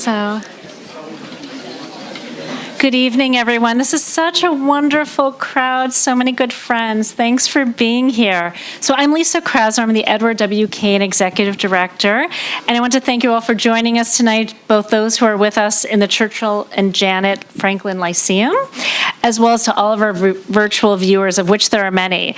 So, good evening, everyone. This is such a wonderful crowd, so many good friends. Thanks for being here. So I'm Lisa Krauser. I'm the Edward W. Kane Executive Director, and I want to thank you all for joining us tonight, both those who are with us in the Churchill and Janet Franklin Lyceum, as well as to all of our virtual viewers, of which there are many.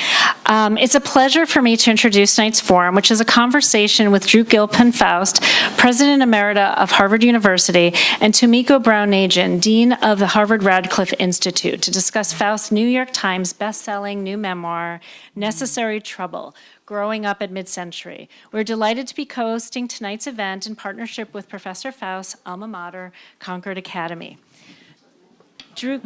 It's a pleasure for me to introduce tonight's forum, which is a conversation with Drew Gilpin Faust, President Emerita of Harvard University, and Tomiko Brown-Nagin, Dean of the Harvard Radcliffe Institute, to discuss Faust's New York Times best-selling new memoir, Necessary Trouble, Growing Up at Mid-Century. We're delighted to be co-hosting tonight's event in partnership with Professor Faust's alma mater, Concord Academy. Drew.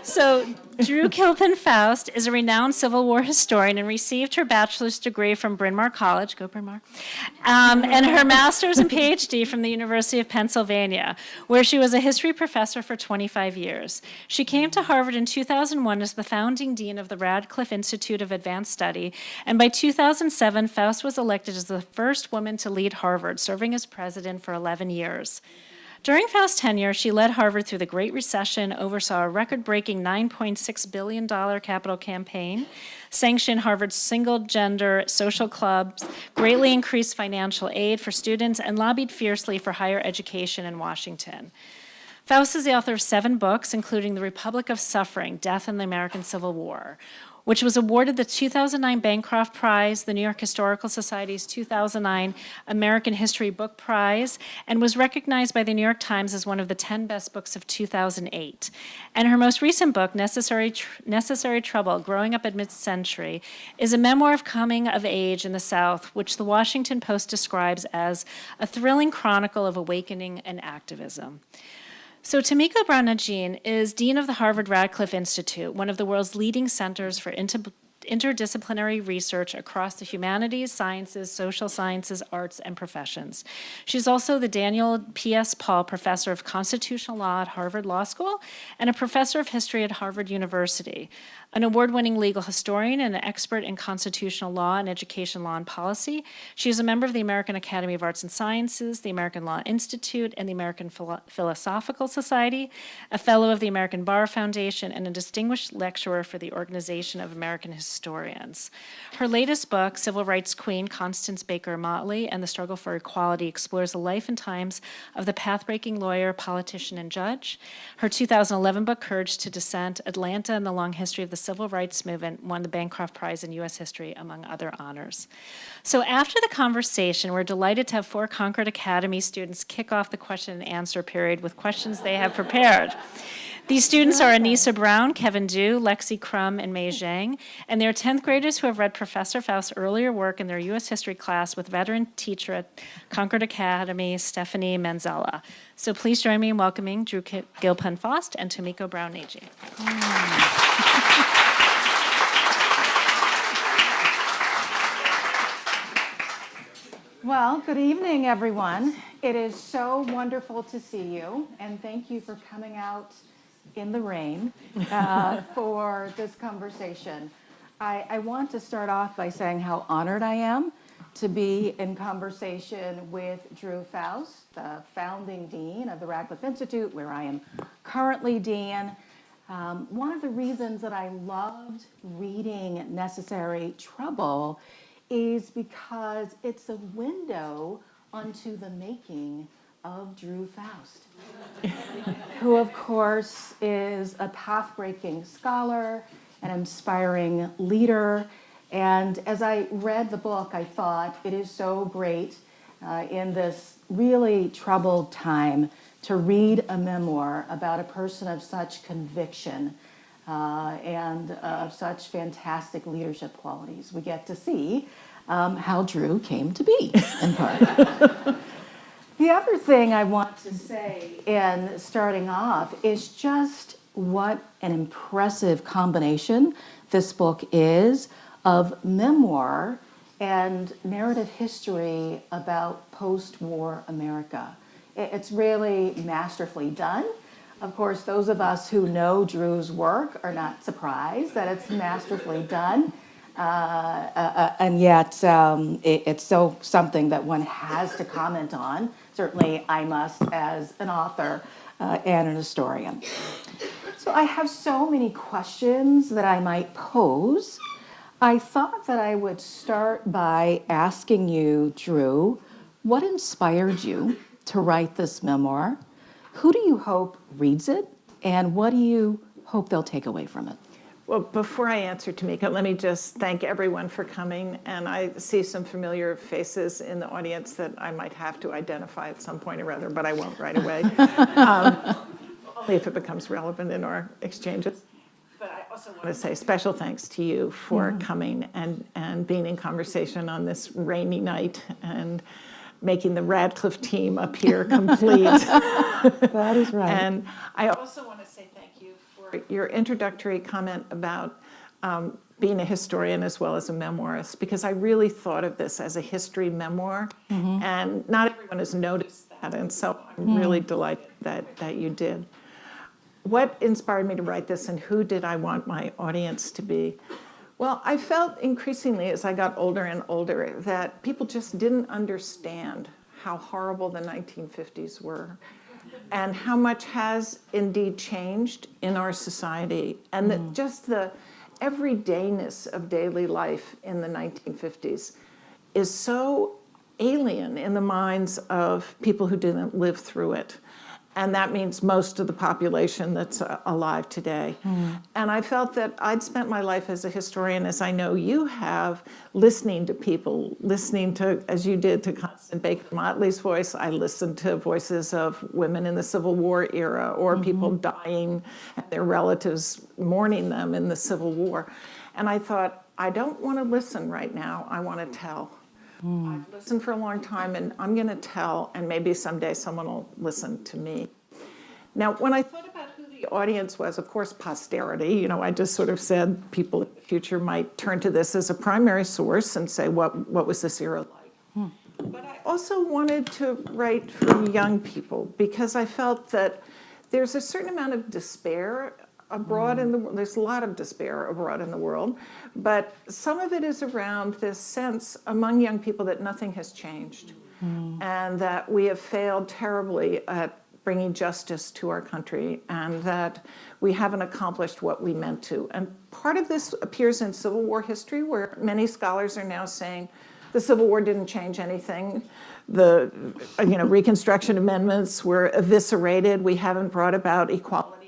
So, Drew Gilpin Faust is a renowned Civil War historian and received her bachelor's degree from Bryn Mawr College, go Bryn Mawr, and her master's and PhD from the University of Pennsylvania, where she was a history professor for 25 years. She came to Harvard in 2001 as the founding dean of the Radcliffe Institute of Advanced Study, and by 2007, Faust was elected as the first woman to lead Harvard, serving as president for 11 years. During Faust's tenure, she led Harvard through the Great Recession, oversaw a record-breaking $9.6 billion capital campaign, sanctioned Harvard's single-gender social clubs, greatly increased financial aid for students, and lobbied fiercely for higher education in Washington. Faust is the author of 7 books, including The Republic of Suffering, Death in the American Civil War, which was awarded the 2009 Bancroft Prize, the New York Historical Society's 2009 American History Book Prize, and was recognized by the New York Times as one of the 10 best books of 2008. And her most recent book, Necessary Trouble, Growing Up at Mid-Century, is a memoir of coming of age in the South, which the Washington Post describes as a thrilling chronicle of awakening and activism. So Tomiko Brown-Nagin is Dean of the Harvard Radcliffe Institute, one of the world's leading centers for interdisciplinary research across the humanities, sciences, social sciences, arts, and professions. She's also the Daniel P.S. Paul Professor of Constitutional Law at Harvard Law School and a Professor of History at Harvard University, an award-winning legal historian and an expert in constitutional law and education law and policy. She is a member of the American Academy of Arts and Sciences, the American Law Institute, and the American Philosophical Society, a fellow of the American Bar Foundation, and a distinguished lecturer for the Organization of American Historians. Her latest book, Civil Rights Queen, Constance Baker Motley, and the Struggle for Equality, explores the life and times of the path-breaking lawyer, politician, and judge. Her 2011 book, Courage to Dissent, Atlanta and the Long History of the Civil Rights Movement, won the Bancroft Prize in U.S. History, among other honors. So after the conversation, we're delighted to have 4 Concord Academy students kick off the question and answer period with questions they have prepared. These students are Anissa Brown, Kevin Du, Lexi Crum, and Mei Zhang, and they're 10th graders who have read Professor Faust's earlier work in their U.S. history class with veteran teacher at Concord Academy, Stephanie Manzella. So please join me in welcoming Drew Gilpin Faust and Tomiko Brown-Nagin. Well, good evening, everyone. It is so wonderful to see you, and thank you for coming out in the rain for this conversation. I want to start off by saying how honored I am to be in conversation with Drew Faust, the founding dean of the Radcliffe Institute, where I am currently dean. One of the reasons that I loved reading Necessary Trouble is because it's a window onto the making of Drew Faust, who of course is a path-breaking scholar, an inspiring leader. And as I read the book, I thought it is so great in this really troubled time to read a memoir about a person of such conviction and of such fantastic leadership qualities. We get to see how Drew came to be, in part. The other thing I want to say in starting off is just what an impressive combination this book is of memoir and narrative history about post-war America. It's really masterfully done. Of course, those of us who know Drew's work are not surprised that it's masterfully done. and yet it's so something that one has to comment on. Certainly I must as an author and an historian. So I have so many questions that I might pose. I thought that I would start by asking you, Drew, what inspired you to write this memoir? Who do you hope reads it? And what do you hope they'll take away from it? Well, before I answer, Tamika, let me just thank everyone for coming. And I see some familiar faces in the audience that I might have to identify at some point or other, but I won't right away. Only if it becomes relevant in our exchanges. But I also want to say special thanks to you for coming and being in conversation on this rainy night and making the Radcliffe team up here complete. That is right. And I also want to say thank you for your introductory comment about being a historian as well as a memoirist, because I really thought of this as a history memoir, and not everyone has noticed that, and so I'm really delighted that you did. What inspired me to write this, and who did I want my audience to be? Well, I felt increasingly as I got older and older that people just didn't understand how horrible the 1950s were and how much has indeed changed in our society, and that just the everydayness of daily life in the 1950s is so alien in the minds of people who didn't live through it. And that means most of the population that's alive today. And I felt that I'd spent my life as a historian, as I know you have, listening to people, listening to, as you did, to Constance Baker Motley's voice. I listened to voices of women in the Civil War era, or people dying and their relatives mourning them in the Civil War. And I thought, I don't want to listen right now, I want to tell. I've listened for a long time, and I'm going to tell, and maybe someday someone will listen to me. Now, when I thought about who the audience was, of course, posterity, I just sort of said people in the future might turn to this as a primary source and say, what was this era like? But I also wanted to write for young people, because I felt that there's a certain amount of despair abroad in the world. There's a lot of despair abroad in the world, but some of it is around this sense among young people that nothing has changed, and that we have failed terribly at bringing justice to our country, and that we haven't accomplished what we meant to. And part of this appears in Civil War history, where many scholars are now saying the Civil War didn't change anything. The Reconstruction amendments were eviscerated. We haven't brought about equality,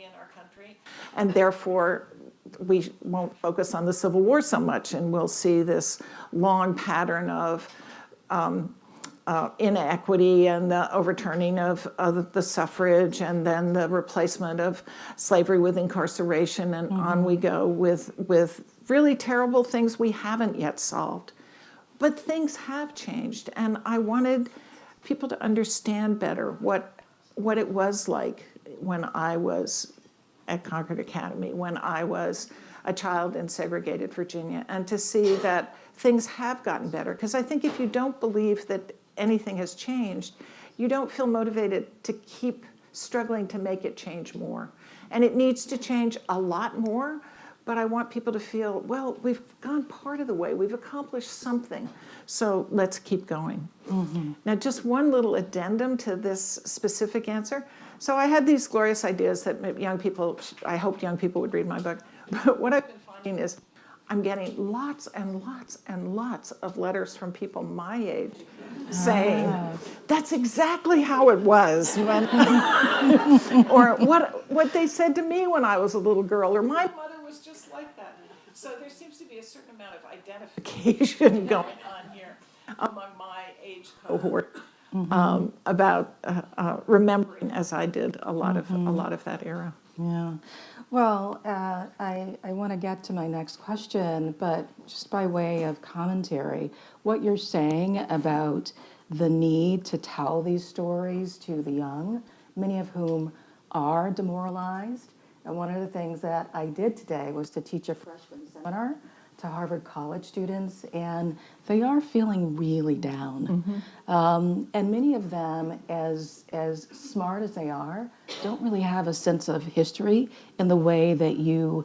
and therefore we won't focus on the Civil War so much, and we'll see this long pattern of inequity and the overturning of the suffrage, and then the replacement of slavery with incarceration, and on we go with really terrible things we haven't yet solved. But things have changed, and I wanted people to understand better what it was like when I was at Concord Academy, when I was a child in segregated Virginia, and to see that things have gotten better. Because I think if you don't believe that anything has changed, you don't feel motivated to keep struggling to make it change more. And it needs to change a lot more, but I want people to feel, well, we've gone part of the way, we've accomplished something, so let's keep going. Now, just one little addendum to this specific answer. So I had these glorious ideas that I hoped young people would read my book. But what I've been finding is I'm getting lots and lots and lots of letters from people my age saying, that's exactly how it was when, or what they said to me when I was a little girl, or my mother was just like that. So there seems to be a certain amount of identification going on here among my age cohort. About remembering, as I did, a lot of that era. Yeah. Well, I want to get to my next question, but just by way of commentary, what you're saying about the need to tell these stories to the young, many of whom are demoralized. And one of the things that I did today was to teach a freshman seminar to Harvard College students, and they are feeling really down. And many of them, as smart as they are, don't really have a sense of history in the way that you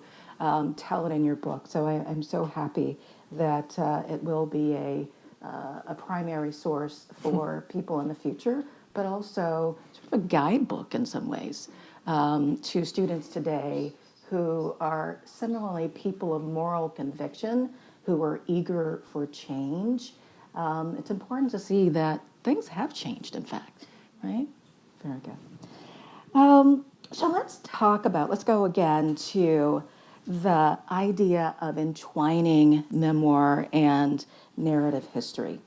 tell it in your book. So I'm so happy that it will be a primary source for people in the future, but also sort of a guidebook in some ways to students today who are similarly people of moral conviction, who are eager for change. It's important to see that things have changed, in fact, right? Very good. So let's go again to the idea of entwining memoir and narrative history.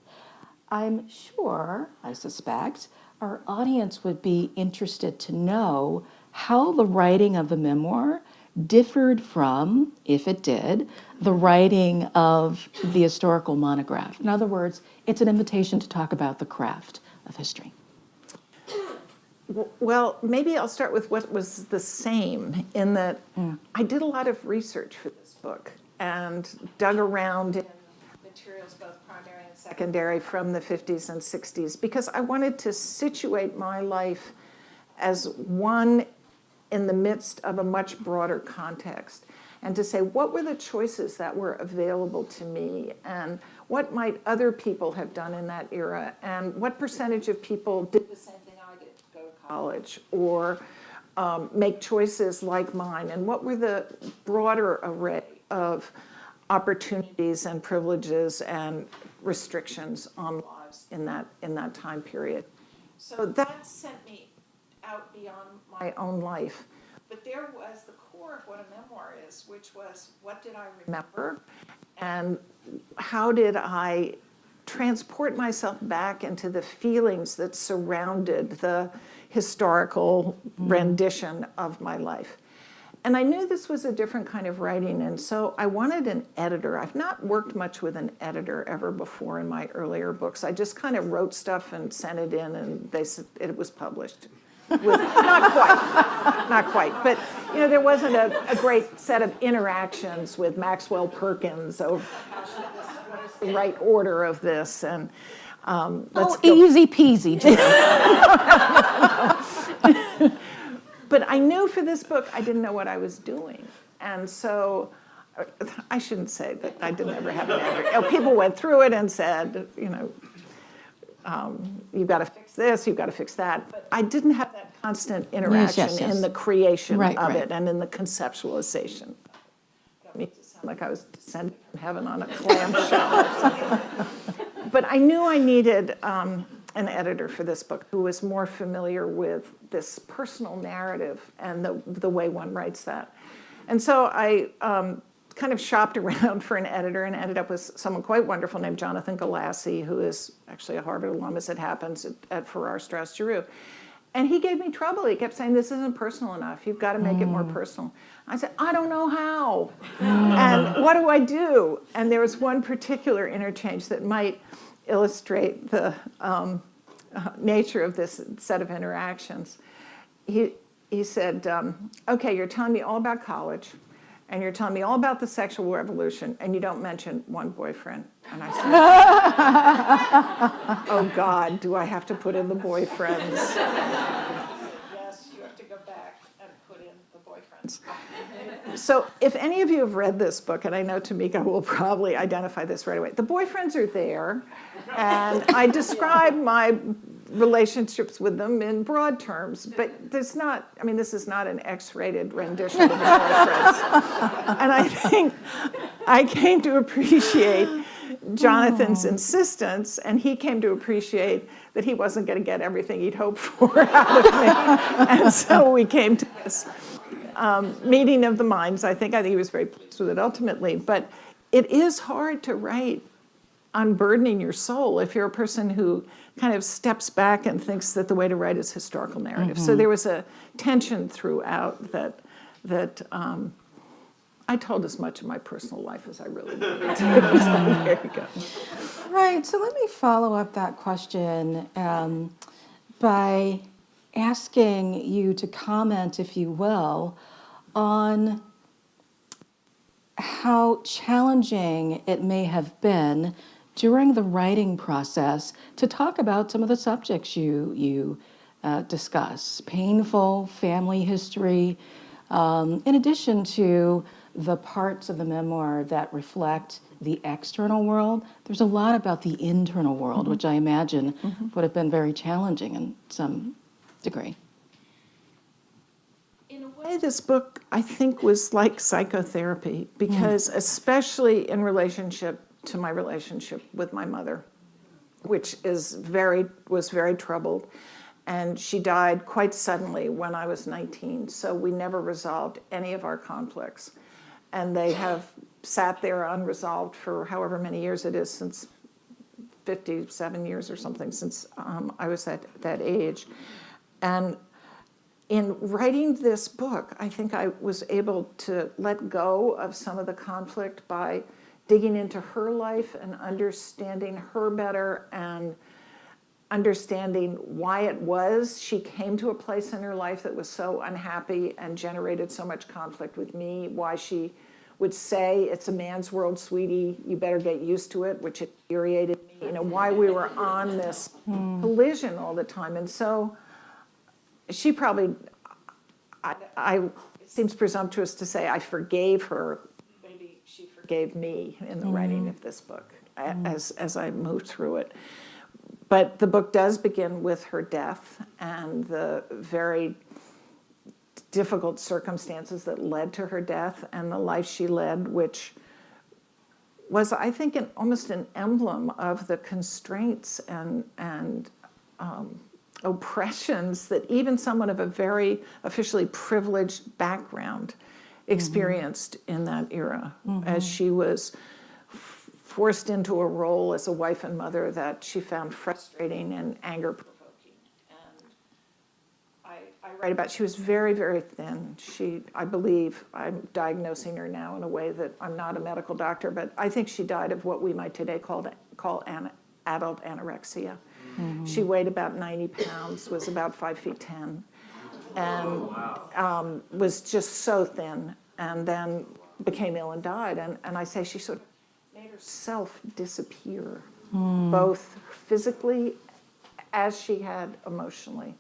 I'm sure, I suspect, our audience would be interested to know how the writing of the memoir differed from, if it did, the writing of the historical monograph. In other words, it's an invitation to talk about the craft of history. Well, maybe I'll start with what was the same in that I did a lot of research for this book and dug around in materials both primary and secondary from the 50s and 60s because I wanted to situate my life as one in the midst of a much broader context and to say what were the choices that were available to me and what might other people have done in that era and what percentage of people did the same thing I did, go to college or make choices like mine and what were the broader array of opportunities and privileges and restrictions on lives in that time period. So that sent me out beyond my own life. But there was the core of what a memoir is, which was what did I remember and how did I transport myself back into the feelings that surrounded the historical rendition of my life. And I knew this was a different kind of writing, and so I wanted an editor. I've not worked much with an editor ever before in my earlier books. I just kind of wrote stuff and sent it in, and they said it was published. Not quite, but there wasn't a great set of interactions with Maxwell Perkins over what is the right order of this, and Easy peasy, Jen. But I knew for this book I didn't know what I was doing, and so I shouldn't say that I didn't ever have an editor. People went through it and said, you've got to fix this, you've got to fix that. But I didn't have that constant interaction Yes. in the creation of Right. it and in the conceptualization. I don't mean to sound like I was descending from heaven on a clamshell or something. But I knew I needed an editor for this book who was more familiar with this personal narrative and the way one writes that. And so I kind of shopped around for an editor and ended up with someone quite wonderful named Jonathan Galassi, who is actually a Harvard alum, as it happens, at Farrar, Straus, Giroux. And he gave me trouble. He kept saying, this isn't personal enough. You've got to make it more personal. I said, I don't know how. And what do I do? And there was one particular interchange that might illustrate the nature of this set of interactions. He said, okay, you're telling me all about college, and you're telling me all about the sexual revolution, and you don't mention one boyfriend. And I said, oh God, do I have to put in the boyfriends? Yes, you have to go back and put in the boyfriends. So if any of you have read this book, and I know Tamika will probably identify this right away, the boyfriends are there, and I describe my relationships with them in broad terms, but this is not an X-rated rendition of the boyfriends. And I think I came to appreciate Jonathan's insistence, and he came to appreciate that he wasn't going to get everything he'd hoped for out of me. And so we came to this meeting of the minds. I think he was very pleased with it ultimately, but it is hard to write unburdening your soul if you're a person who kind of steps back and thinks that the way to write is historical narrative. So there was a tension throughout that I told as much of my personal life as I really wanted to. So there you go. Right, so let me follow up that question by asking you to comment, if you will, on how challenging it may have been during the writing process to talk about some of the subjects you discuss, painful family history, in addition to the parts of the memoir that reflect the external world, there's a lot about the internal world, which I imagine would have been very challenging in some degree. In a way, this book, I think, was like psychotherapy, because especially in relationship to my relationship with my mother, which was very troubled. And she died quite suddenly when I was 19, so we never resolved any of our conflicts. And they have sat there unresolved for however many years it is, since 57 years or something, since I was that age. And in writing this book, I think I was able to let go of some of the conflict by digging into her life and understanding her better, and understanding why it was she came to a place in her life that was so unhappy and generated so much conflict with me, why she would say, "It's a man's world, sweetie, you better get used to it," which infuriated me, why we were on this collision all the time. And so she probably, it seems presumptuous to say I forgave her. Maybe she forgave me in the writing of this book as I moved through it. But the book does begin with her death and the very difficult circumstances that led to her death, and the life she led, which was, I think, almost an emblem of the constraints and oppressions that even someone of a very officially privileged background experienced in that era, as she was forced into a role as a wife and mother that she found frustrating and anger-provoking. And I write about, she was very, very thin. I believe, I'm diagnosing her now in a way that I'm not a medical doctor, but I think she died of what we might today call adult anorexia. She weighed about 90 pounds, was about 5'10", and was just so thin, and then became ill and died. And I say she sort of made herself disappear, both physically as she had emotionally,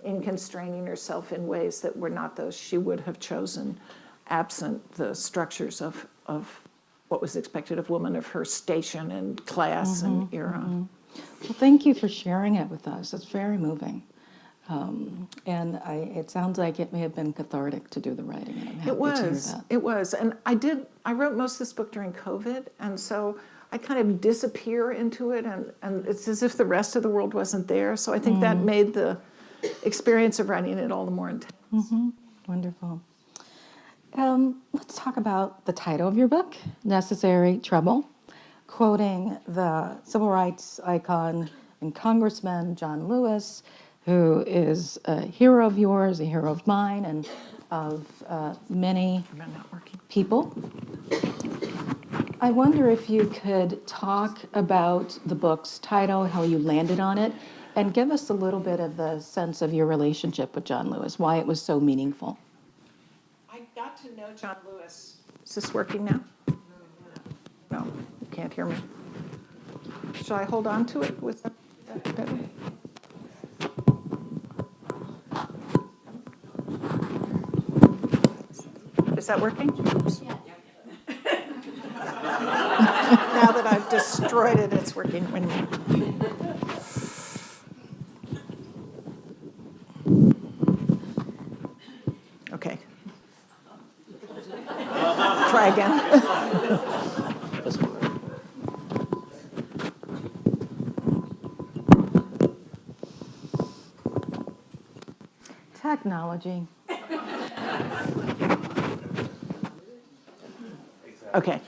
in constraining herself in ways that were not those she would have chosen, absent the structures of what was expected of women of her station and class and era. Well, thank you for sharing it with us. It's very moving. And it sounds like it may have been cathartic to do the writing. And I'm happy to hear that. It was. And I wrote most of this book during COVID, and so I kind of disappear into it, and it's as if the rest of the world wasn't there. So I think that made the experience of writing it all the more intense. Wonderful. Let's talk about the title of your book, Necessary Trouble, quoting the civil rights icon and Congressman John Lewis, who is a hero of yours, a hero of mine, and of many people. I wonder if you could talk about the book's title, how you landed on it, and give us a little bit of the sense of your relationship with John Lewis, why it was so meaningful. I got to know John Lewis. Is this working now? No, you can't hear me. Should I hold on to it? Was that better? Is that working? Oops. Now that I've destroyed it, it's working. Wait a minute. Okay. Try again. Technology. Okay,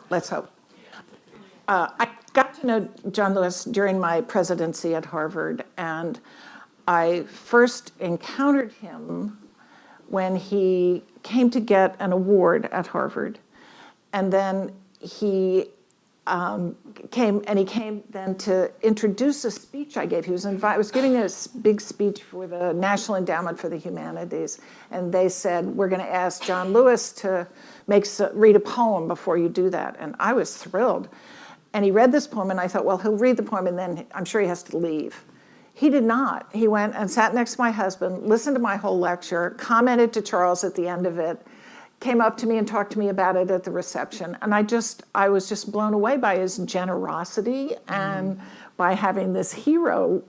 let's hope. I got to know John Lewis during my presidency at Harvard, and I first encountered him when he came to get an award at Harvard. And then he came then to introduce a speech I gave. I was giving a big speech for the National Endowment for the Humanities, and they said, we're going to ask John Lewis to read a poem before you do that. And I was thrilled. And he read this poem, and I thought, well, he'll read the poem, and then I'm sure he has to leave. He did not. He went and sat next to my husband, listened to my whole lecture, commented to Charles at the end of it, came up to me and talked to me about it at the reception. And I was just blown away by his generosity and by having this hero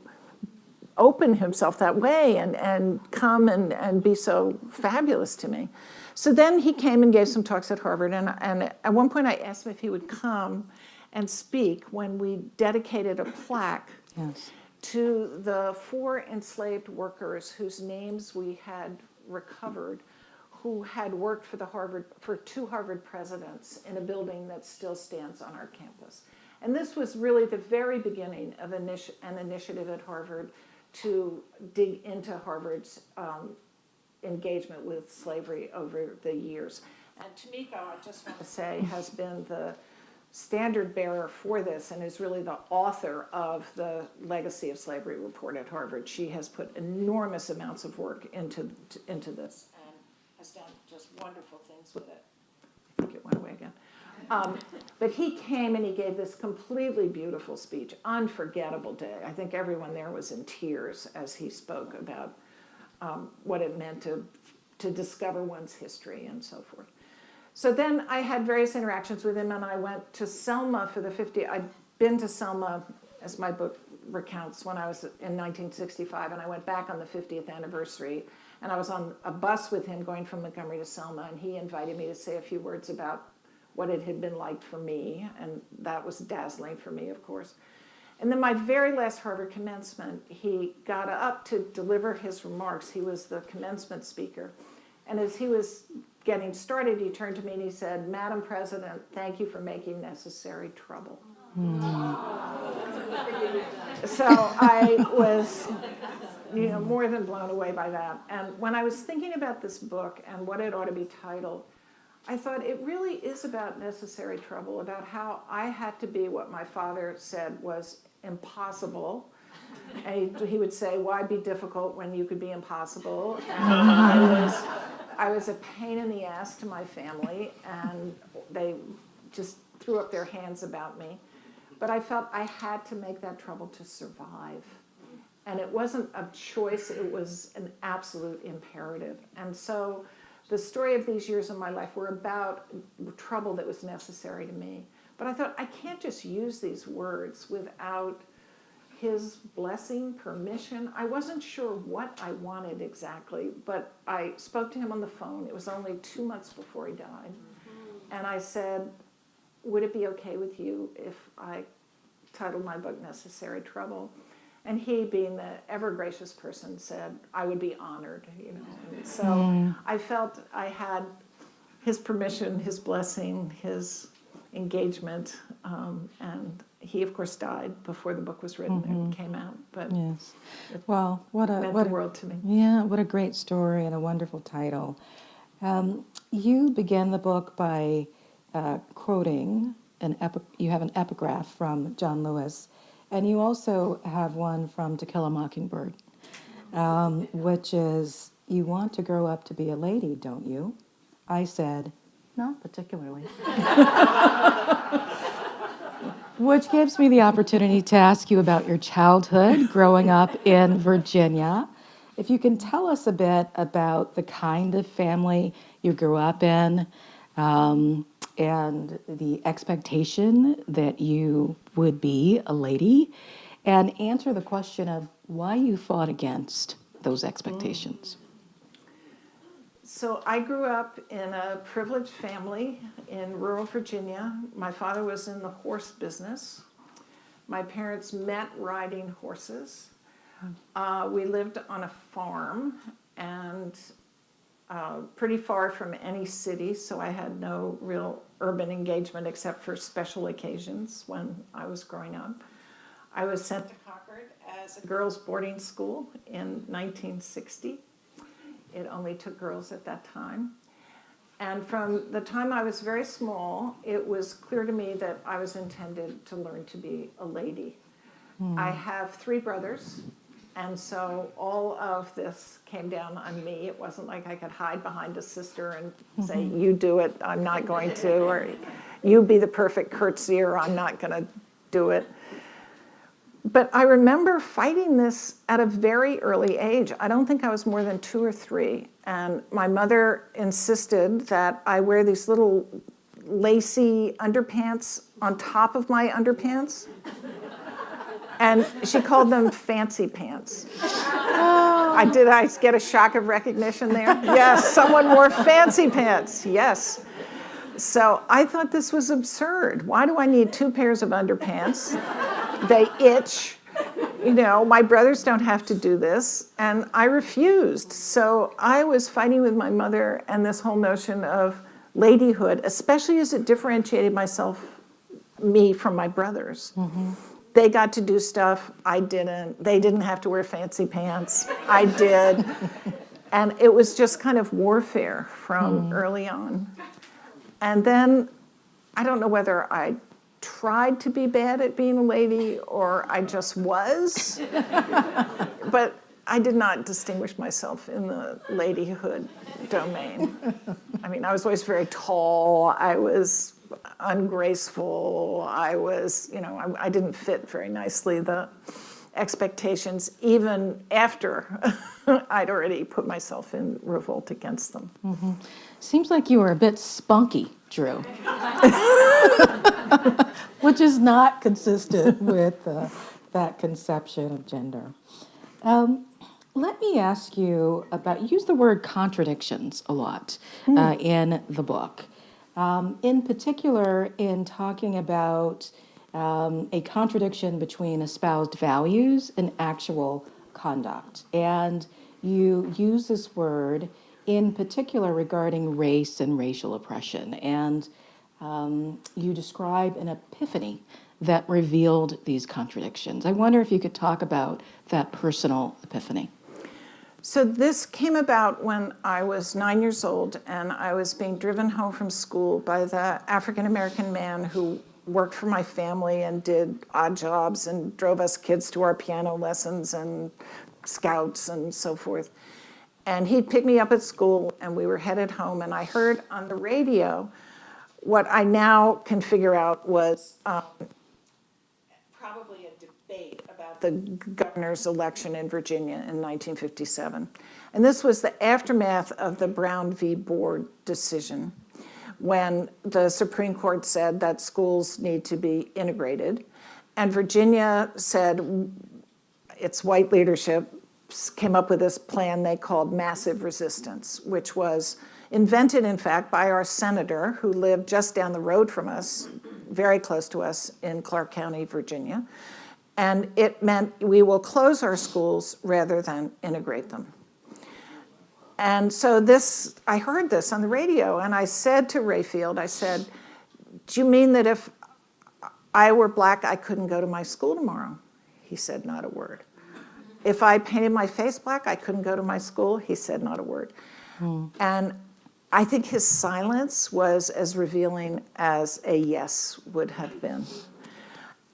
open himself that way and come and be so fabulous to me. So then he came and gave some talks at Harvard. And at one point I asked him if he would come and speak when we dedicated a plaque to the 4 enslaved workers whose names we had recovered, who had worked for 2 Harvard presidents in a building that still stands on our campus. And this was really the very beginning of an initiative at Harvard to dig into Harvard's engagement with slavery over the years. And Tomiko, I just want to say, has been the standard bearer for this and is really the author of the Legacy of Slavery report at Harvard. She has put enormous amounts of work into this and has done just wonderful things with it. I think it went away again. But he came and he gave this completely beautiful speech, unforgettable day. I think everyone there was in tears as he spoke about what it meant to discover one's history and so forth. So then I had various interactions with him, and I went to Selma for the 50th. I'd been to Selma, as my book recounts, when I was in 1965, and I went back on the 50th anniversary, and I was on a bus with him going from Montgomery to Selma, and he invited me to say a few words about what it had been like for me, and that was dazzling for me, of course. And then my very last Harvard commencement, he got up to deliver his remarks. He was the commencement speaker. And as he was getting started, he turned to me and he said, "Madam President, thank you for making necessary trouble." So I was more than blown away by that. And when I was thinking about this book and what it ought to be titled, I thought it really is about necessary trouble, about how I had to be what my father said was impossible. And he would say, "Why be difficult when you could be impossible?" And I was a pain in the ass to my family, and they just threw up their hands about me. But I felt I had to make that trouble to survive. And it wasn't a choice, it was an absolute imperative. And so the story of these years of my life were about trouble that was necessary to me. But I thought, I can't just use these words without his blessing, permission. I wasn't sure what I wanted exactly, but I spoke to him on the phone. It was only 2 months before he died. And I said, "Would it be okay with you if I titled my book Necessary Trouble?" And he, being the ever gracious person, said, "I would be honored." And so I felt I had his permission, his blessing, his engagement, and he, of course, died before the book was written and came out. But yes, well, what meant the world to me. Yeah, what a great story and a wonderful title. You began the book by quoting you have an epigraph from John Lewis, and you also have one from To Kill a Mockingbird, which is, "You want to grow up to be a lady, don't you?" I said, "Not particularly." Which gives me the opportunity to ask you about your childhood growing up in Virginia. If you can tell us a bit about the kind of family you grew up in, and the expectation that you would be a lady, and answer the question of why you fought against those expectations. So I grew up in a privileged family in rural Virginia. My father was in the horse business. My parents met riding horses. We lived on a farm and pretty far from any city, so I had no real urban engagement except for special occasions when I was growing up. I was sent to Concord as a girls' boarding school in 1960. It only took girls at that time. And from the time I was very small, it was clear to me that I was intended to learn to be a lady. I have 3 brothers, and so all of this came down on me. It wasn't like I could hide behind a sister and say, "You do it, I'm not going to," or "You be the perfect curtsier, I'm not going to do it." But I remember fighting this at a very early age. I don't think I was more than 2 or 3. And my mother insisted that I wear these little lacy underpants on top of my underpants. And she called them fancy pants. Did I get a shock of recognition there? Yes, someone wore fancy pants, yes. So I thought this was absurd. Why do I need 2 pairs of underpants? They itch. You know, my brothers don't have to do this. And I refused. So I was fighting with my mother and this whole notion of ladyhood, especially as it differentiated me from my brothers. Mm-hmm. They got to do stuff I didn't. They didn't have to wear fancy pants. I did. And it was just kind of warfare from early on. And then I don't know whether I tried to be bad at being a lady or I just was, but I did not distinguish myself in the ladyhood domain. I mean, I was always very tall. I was ungraceful. I was, you know, I didn't fit very nicely the expectations even after I'd already put myself in revolt against them. Mm-hmm. Seems like you were a bit spunky, Drew, which is not consistent with that conception of gender. Let me ask you about, you use the word contradictions a lot in the book. In particular, in talking about a contradiction between espoused values and actual conduct. And you use this word in particular regarding race and racial oppression. And you describe an epiphany that revealed these contradictions. I wonder if you could talk about that personal epiphany. So this came about when I was 9 years old and I was being driven home from school by the African-American man who worked for my family and did odd jobs and drove us kids to our piano lessons and scouts and so forth. And he'd pick me up at school and we were headed home and I heard on the radio what I now can figure out was probably a debate about the governor's election in Virginia in 1957. And this was the aftermath of the Brown v. Board decision, when the Supreme Court said that schools need to be integrated. And Virginia said, its white leadership came up with this plan they called massive resistance, which was invented, in fact, by our senator who lived just down the road from us, very close to us in Clark County, Virginia. And it meant we will close our schools rather than integrate them. And so I heard this on the radio, and I said to Rayfield, I said, do you mean that if I were black, I couldn't go to my school tomorrow? He said, not a word. If I painted my face black, I couldn't go to my school? He said, not a word. And I think his silence was as revealing as a yes would have been.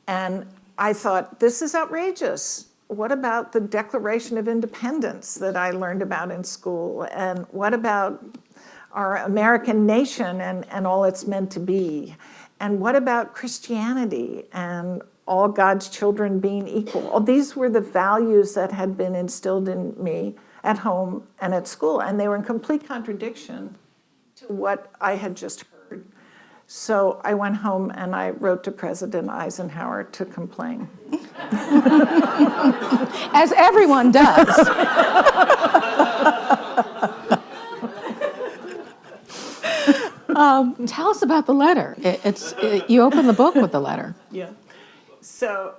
And I thought, this is outrageous. What about the Declaration of Independence that I learned about in school? And what about our American nation and all it's meant to be? And what about Christianity and all God's children being equal? All these were the values that had been instilled in me at home and at school, and they were in complete contradiction to what I had just heard. So I went home and I wrote to President Eisenhower to complain. As everyone does. Tell us about the letter. You open the book with the letter. Yeah. So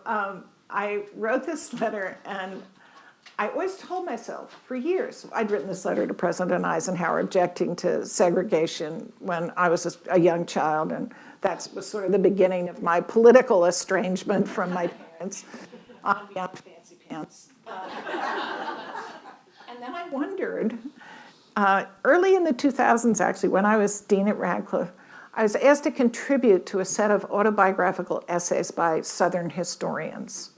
I wrote this letter, and I always told myself for years, I'd written this letter to President Eisenhower objecting to segregation when I was a young child, and that was sort of the beginning of my political estrangement from my parents on beyond fancy pants. And then I wondered, early in the 2000s, actually, when I was dean at Radcliffe, I was asked to contribute to a set of autobiographical essays by Southern historians.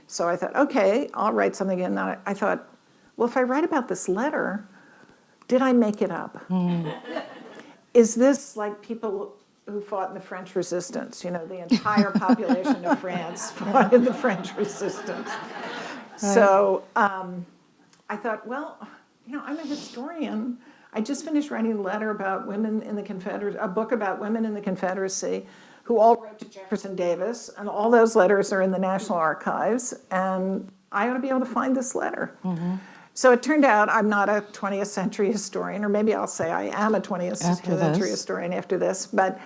So I thought, okay, I'll write something in that. I thought, well, if I write about this letter, did I make it up? Is this like people who fought in the French resistance. The entire population of France fought in the French resistance. So I thought, well, I'm a historian. I just finished writing a letter about women in the Confederacy, a book about women in the Confederacy, who all wrote to Jefferson Davis, and all those letters are in the National Archives, and I ought to be able to find this letter. So it turned out I'm not a 20th century historian, or maybe I'll say I am a 20th century historian after this, but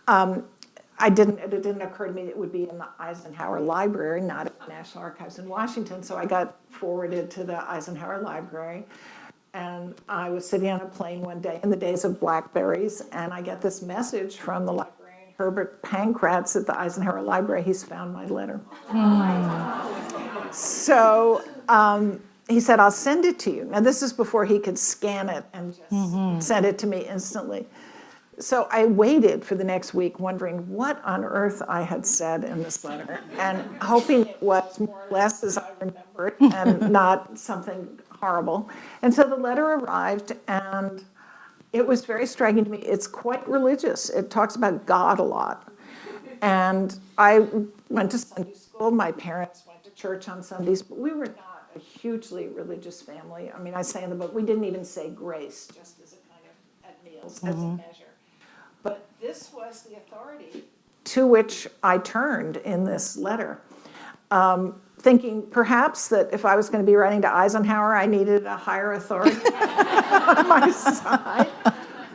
it didn't occur to me that it would be in the Eisenhower Library, not at the National Archives in Washington, so I got forwarded to the Eisenhower Library. And I was sitting on a plane one day in the days of Blackberries, and I get this message from the librarian, Herbert Pankratz at the Eisenhower Library. He's found my letter. So he said, I'll send it to you. Now, this is before he could scan it and just send it to me instantly. So I waited for the next week wondering what on earth I had said in this letter and hoping it was more or less as I remembered and not something horrible. And so the letter arrived, and it was very striking to me. It's quite religious. It talks about God a lot. And I went to Sunday school. My parents went to church on Sundays, but we were not a hugely religious family. I mean, I say in the book, we didn't even say grace, just as a kind of at meals, as a measure. But this was the authority to which I turned in this letter, thinking perhaps that if I was going to be writing to Eisenhower, I needed a higher authority on my side.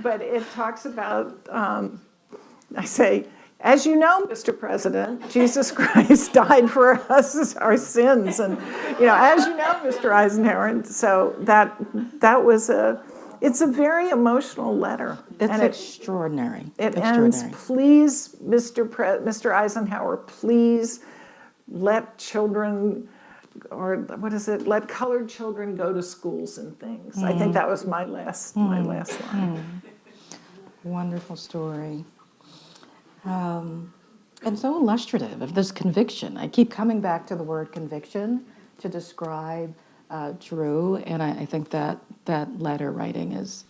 But it talks about, I say, as you know, Mr. President, Jesus Christ died for us, our sins. And, as you know, Mr. Eisenhower. And so that was it's a very emotional letter. It's extraordinary. It ends, please, Mr. Eisenhower, please let children, or what is it, let colored children go to schools and things. I think that was my last line. Wonderful story. And so illustrative of this conviction. I keep coming back to the word conviction to describe Drew, and I think that letter writing is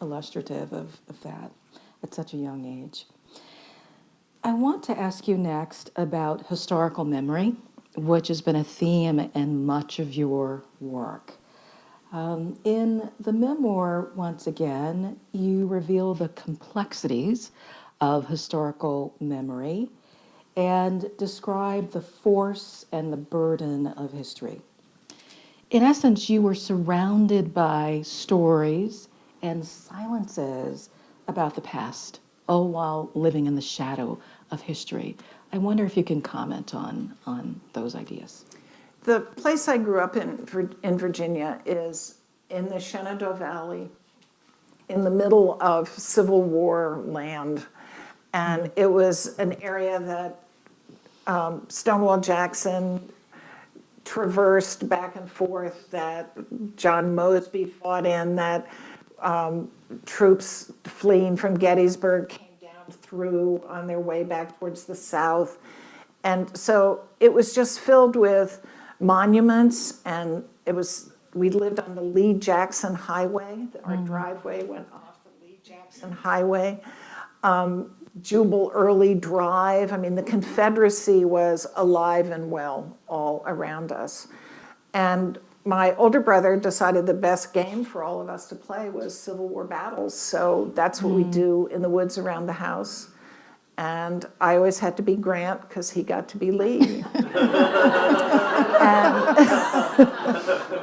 illustrative of that at such a young age. I want to ask you next about historical memory, which has been a theme in much of your work. In the memoir, once again, you reveal the complexities of historical memory and describe the force and the burden of history. In essence, you were surrounded by stories and silences about the past, all while living in the shadow of history. I wonder if you can comment on those ideas. The place I grew up in Virginia is in the Shenandoah Valley, in the middle of Civil War land. And it was an area that Stonewall Jackson traversed back and forth, that John Mosby fought in, that troops fleeing from Gettysburg came down through on their way back towards the South. And so it was just filled with monuments, and we lived on the Lee-Jackson Highway. Our driveway went off the Lee-Jackson Highway. Jubal Early Drive. I mean, the Confederacy was alive and well all around us. And my older brother decided the best game for all of us to play was Civil War battles. So that's what we do in the woods around the house. And I always had to be Grant because he got to be Lee. And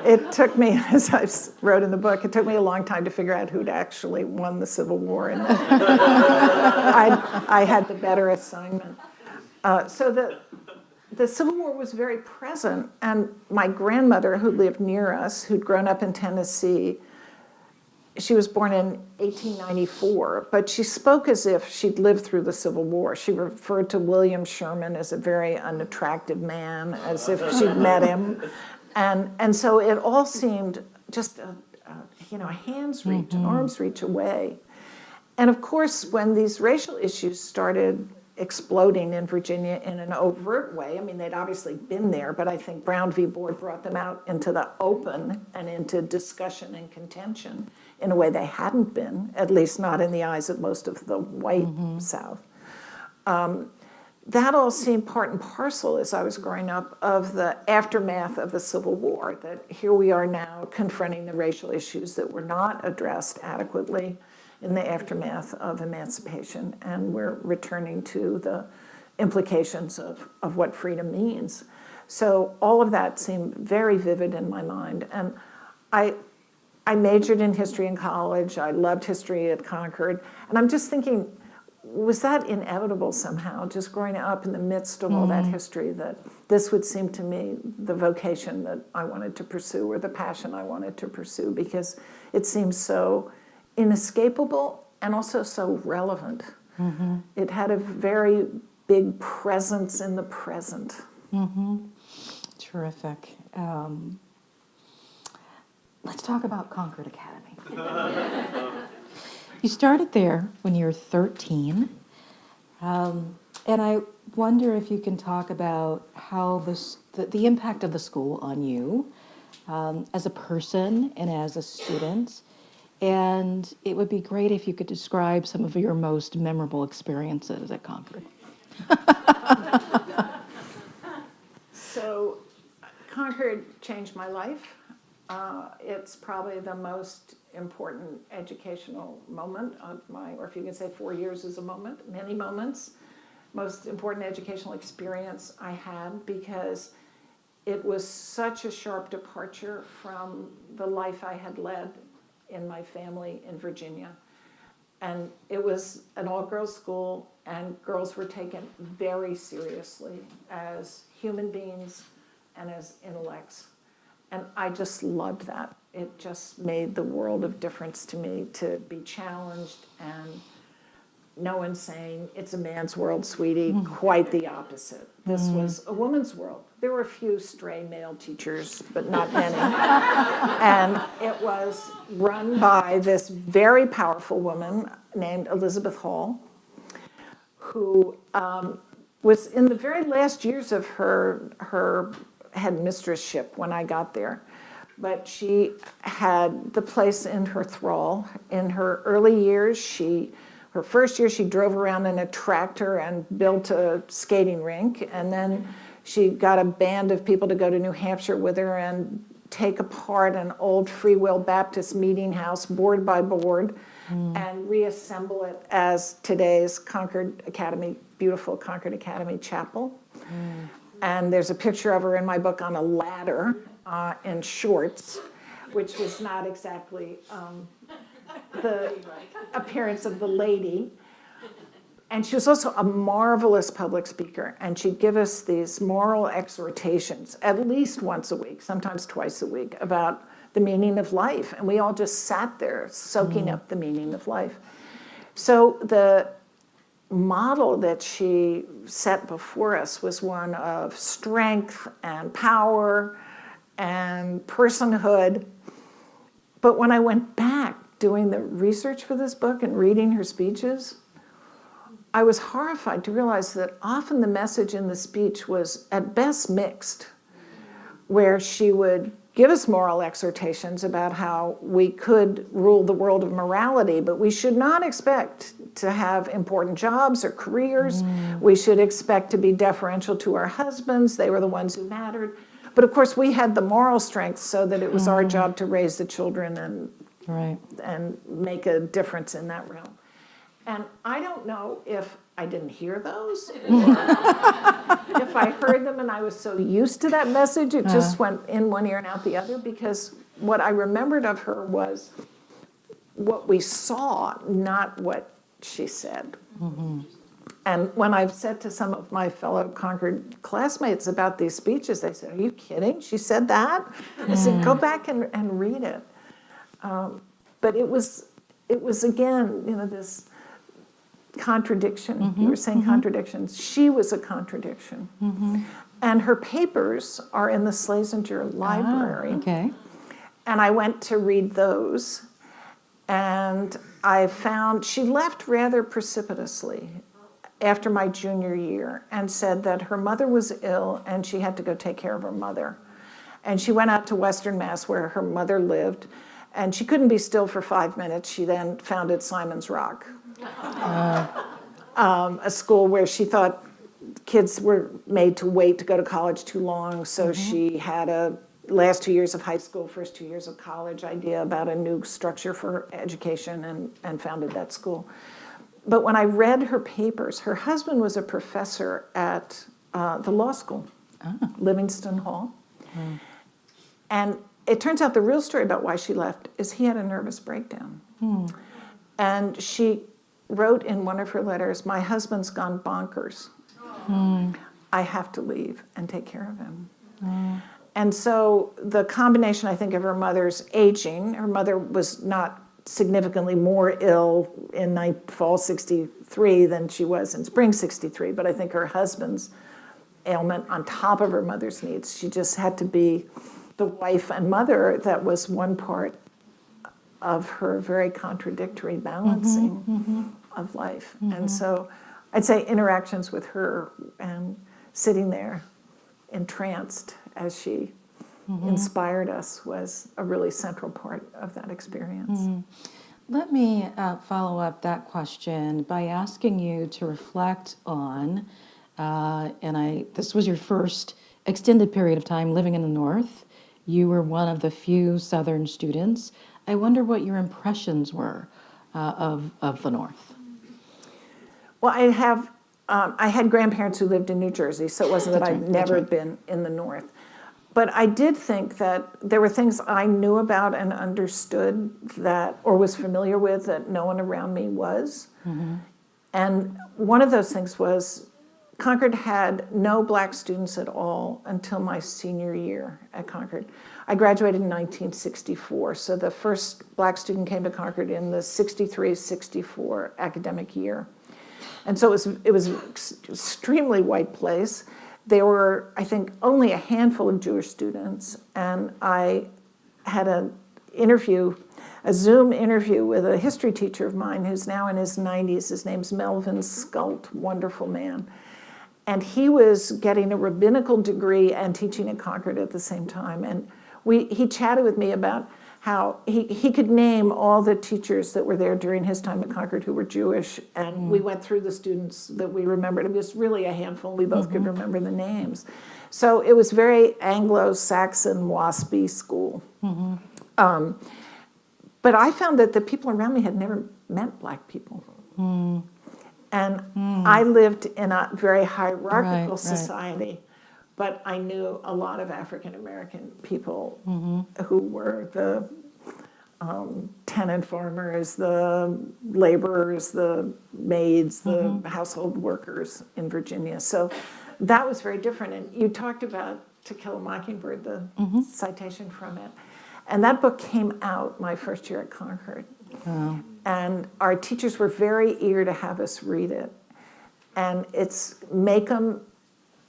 it took me, as I wrote in the book, it took me a long time to figure out who'd actually won the Civil War. And I had the better assignment. So the Civil War was very present. And my grandmother, who lived near us, who'd grown up in Tennessee, she was born in 1894, but she spoke as if she'd lived through the Civil War. She referred to William Sherman as a very unattractive man, as if she'd met him. And so it all seemed just a hand's reach, an arm's reach away. And of course, when these racial issues started exploding in Virginia in an overt way. I mean, they'd obviously been there, but I think Brown v. Board brought them out into the open and into discussion and contention in a way they hadn't been, at least not in the eyes of most of the white South. That all seemed part and parcel as I was growing up of the aftermath of the Civil War, that here we are now confronting the racial issues that were not addressed adequately in the aftermath of emancipation, and we're returning to the implications of what freedom means. So all of that seemed very vivid in my mind. And I majored in history in college. I loved history at Concord. And I'm just thinking, was that inevitable somehow, just growing up in the midst of all that history, that this would seem to me the vocation that I wanted to pursue, or the passion I wanted to pursue, because it seems so inescapable and also so relevant. It had a very big presence in the present. Terrific. Let's talk about Concord Academy. You started there when you were 13, and I wonder if you can talk about how the impact of the school on you as a person and as a student. And it would be great if you could describe some of your most memorable experiences at Concord. So Concord changed my life. It's probably the most important educational moment of my, or if you can say 4 years is a moment, many moments, most important educational experience I had, because it was such a sharp departure from the life I had led in my family in Virginia. And it was an all-girls school, and girls were taken very seriously as human beings and as intellects. And I just loved that. It just made the world of difference to me to be challenged, and no one saying, it's a man's world, sweetie, quite the opposite. This was a woman's world. There were a few stray male teachers, but not many. And it was run by this very powerful woman named Elizabeth Hall, who was in the very last years of her headmistressship when I got there. But she had the place in her thrall. In her early years, her first year, she drove around in a tractor and built a skating rink. And then she got a band of people to go to New Hampshire with her and take apart an old Free Will Baptist meeting house, board by board, and reassemble it as today's Concord Academy, beautiful Concord Academy Chapel. And there's a picture of her in my book on a ladder in shorts, which was not exactly the appearance of the lady. And she was also a marvelous public speaker, and she'd give us these moral exhortations at least once a week, sometimes twice a week, about the meaning of life. And we all just sat there soaking up the meaning of life. So the model that she set before us was one of strength and power and personhood. But when I went back doing the research for this book and reading her speeches, I was horrified to realize that often the message in the speech was at best mixed, where she would give us moral exhortations about how we could rule the world of morality, but we should not expect to have important jobs or careers. We should expect to be deferential to our husbands. They were the ones who mattered. But of course, we had the moral strength so that it was our job to raise the children and make a difference in that realm. And I don't know if I didn't hear those, or if I heard them and I was so used to that message, it just went in one ear and out the other, because what I remembered of her was what we saw, not what she said. And when I've said to some of my fellow Concord classmates about these speeches, they said, "Are you kidding? She said that?" I said, "Go back and read it." But it was again, this contradiction. You were saying contradictions. She was a contradiction. And her papers are in the Schlesinger Library. Okay. And I went to read those, and I found she left rather precipitously. after my junior year and said that her mother was ill and she had to go take care of her mother. And she went out to Western Mass where her mother lived, and she couldn't be still for 5 minutes. She then founded Simon's Rock, a school where she thought kids were made to wait to go to college too long. So she had a last 2 years of high school, first 2 years of college idea about a new structure for education and founded that school. But when I read her papers, her husband was a professor at the law school, Livingston Hall. And it turns out the real story about why she left is he had a nervous breakdown. And she wrote in one of her letters, "My husband's gone bonkers. I have to leave and take care of him." And so the combination, I think, of her mother's aging, her mother was not significantly more ill in fall 63 than she was in spring 63, but I think her husband's ailment on top of her mother's needs, she just had to be the wife and mother that was one part of her very contradictory balancing of life. And so I'd say interactions with her and sitting there entranced as she inspired us was a really central part of that experience. Let me follow up that question by asking you to reflect on, this was your first extended period of time living in the North. You were one of the few Southern students. I wonder what your impressions were of the North. Well, I had grandparents who lived in New Jersey, so it wasn't that I'd never been in the North. But I did think that there were things I knew about and understood that, or was familiar with, that no one around me was. And one of those things was Concord had no black students at all until my senior year at Concord. I graduated in 1964, so the first black student came to Concord in the 63-64 academic year. And so it was an extremely white place. There were, I think, only a handful of Jewish students, and I had a Zoom interview with a history teacher of mine who's now in his 90s. His name's Melvin Skult, wonderful man. And he was getting a rabbinical degree and teaching at Concord at the same time. And he chatted with me about how he could name all the teachers that were there during his time at Concord who were Jewish, and we went through the students that we remembered. It was really a handful. We both could remember the names. So it was very Anglo-Saxon, WASPy school. But I found that the people around me had never met black people. And I lived in a very hierarchical society, but I knew a lot of African-American people who were the tenant farmers, the laborers, the maids, the household workers in Virginia. So that was very different. And you talked about To Kill a Mockingbird, the citation from it. And that book came out my first year at Concord. And our teachers were very eager to have us read it. And it's Macomb,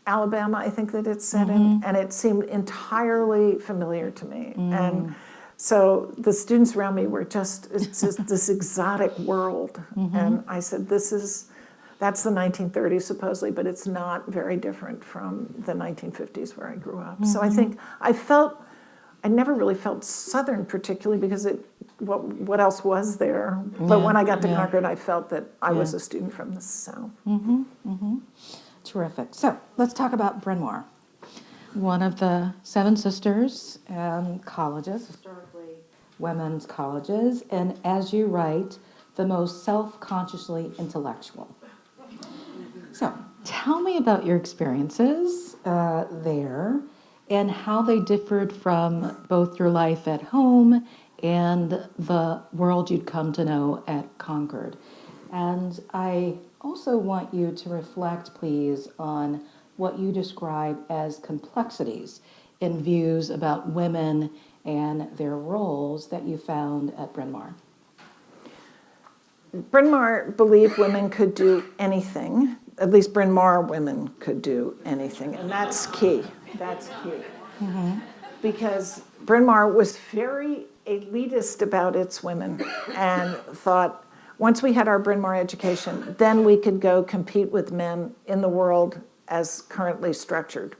Alabama, I think that it's set in, and it seemed entirely familiar to me. And so the students around me were it's just this exotic world. And I said, that's the 1930s supposedly, but it's not very different from the 1950s where I grew up. So I think I never really felt Southern particularly because what else was there? But when I got to Concord, I felt that I was a student from the South. Terrific. So let's talk about Bryn Mawr, one of the seven sisters colleges, historically women's colleges, and as you write, the most self-consciously intellectual. So tell me about your experiences there and how they differed from both your life at home and the world you'd come to know at Concord. And I also want you to reflect, please, on what you describe as complexities in views about women and their roles that you found at Bryn Mawr. Bryn Mawr believed women could do anything. At least Bryn Mawr women could do anything, and that's key. That's key. Because Bryn Mawr was very elitist about its women and thought once we had our Bryn Mawr education, then we could go compete with men in the world as currently structured.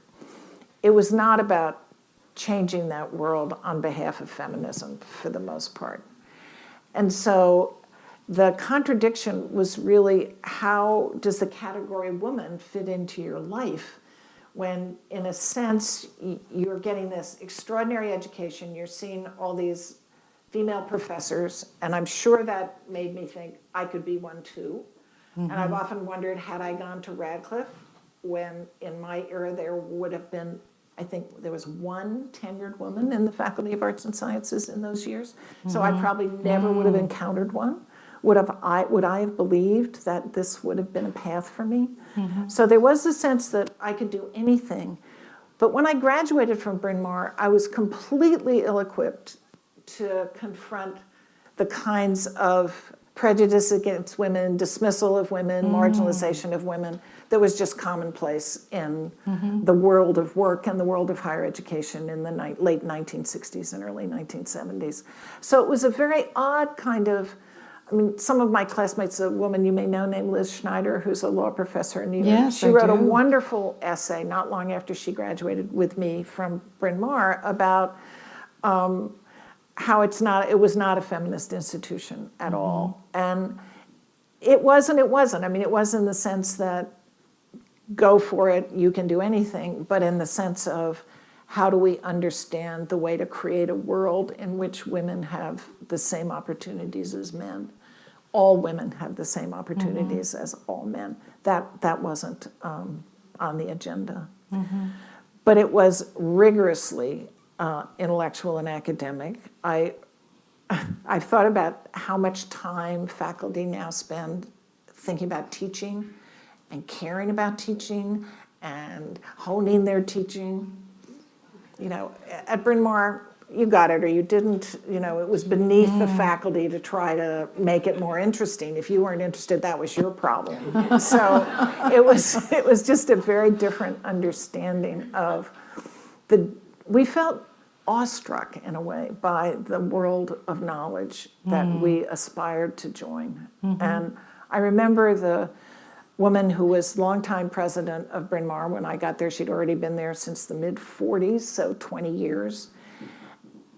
It was not about changing that world on behalf of feminism for the most part. And so the contradiction was really, how does the category woman fit into your life when, in a sense, you're getting this extraordinary education, you're seeing all these female professors, and I'm sure that made me think I could be one too. And I've often wondered, had I gone to Radcliffe, when in my era there would have been, I think there was one tenured woman in the Faculty of Arts and Sciences in those years. So I probably never would have encountered one. Would I have believed that this would have been a path for me? So there was a sense that I could do anything. But when I graduated from Bryn Mawr, I was completely ill-equipped to confront the kinds of prejudice against women, dismissal of women, marginalization of women that was just commonplace in the world of work and the world of higher education in the late 1960s and early 1970s. So it was a very odd kind of, I mean, some of my classmates, a woman you may know named Liz Schneider, who's a law professor in New York, Yes, she I wrote a do. wonderful essay not long after she graduated with me from Bryn Mawr about how it was not a feminist institution at all. And it was and it wasn't. I mean, it was in the sense that go for it, you can do anything, but in the sense of how do we understand the way to create a world in which women have the same opportunities as men. All women have the same opportunities as all men. That wasn't on the agenda. But it was rigorously intellectual and academic. I've thought about how much time faculty now spend thinking about teaching and caring about teaching and honing their teaching. You know, at Bryn Mawr, you got it or you didn't. You know, it was beneath the faculty to try to make it more interesting. If you weren't interested, that was your problem. So it was just a very different understanding of we felt awestruck in a way by the world of knowledge that we aspired to join. And I remember the woman who was longtime president of Bryn Mawr when I got there. She'd already been there since the mid-40s, so 20 years.